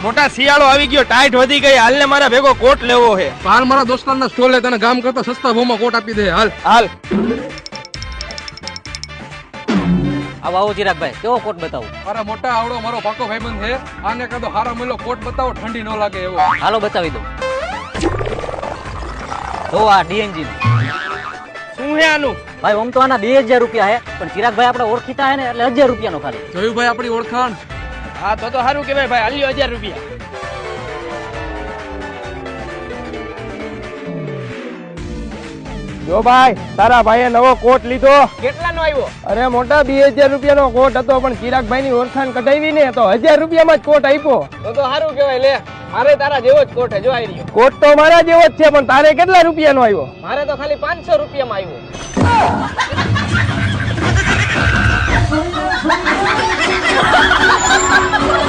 મોટા શિયાળો આવી ગયો, ટાઈટ વધી ગઈ, હાલ ને મારા ભેગો કોટ લેવો છે. હાલ મારા દોસ્તારના સ્ટોલે તને ગામ કરતા સસ્તા ભાવમાં કોટ આપી દે. હાલ હાલ. આવો ચિરાગભાઈ, કેવો કોટ બતાવું? અરે મોટા આવડો મારો પાકો ભાઈબંધ છે, આને કાદો હારો મળ્યો કોટ બતાવો, ઠંડી ન લાગે એવો. હાલો બતાવી દઉં. જો આ ડીએનજી નો. શું હે આનું? ભાઈ આમ તો આના 2000 રૂપિયા હે, પણ ચિરાગભાઈ આપણે ઓળખીતા હે ને એટલે 1000 રૂપિયાનો ખાલી. જોયું ભાઈ આપણી ઓળખાણ. હા તો સારું કેવાય ભાઈ, હાલ્યો 1000 રૂપિયા. જો ભાઈ, તારા ભાઈએ નવો કોટ લીધો. કેટલાનો આવ્યો? અરે મોટા 2000 રૂપિયાનો કોટ હતો, પણ ચિરાગભાઈ ની ઓળખાણ કઢાવી ને તો 1000 રૂપિયામાં જ કોટ આપ્યો. તો સારું કેવાય. લે, મારે તારા જેવો જ કોટ હે, જો આવી રહ્યો. કોટ તો મારા જેવો જ છે, પણ તારે કેટલા રૂપિયાનો આવ્યો? મારે તો ખાલી 500 રૂપિયામાં આવ્યો.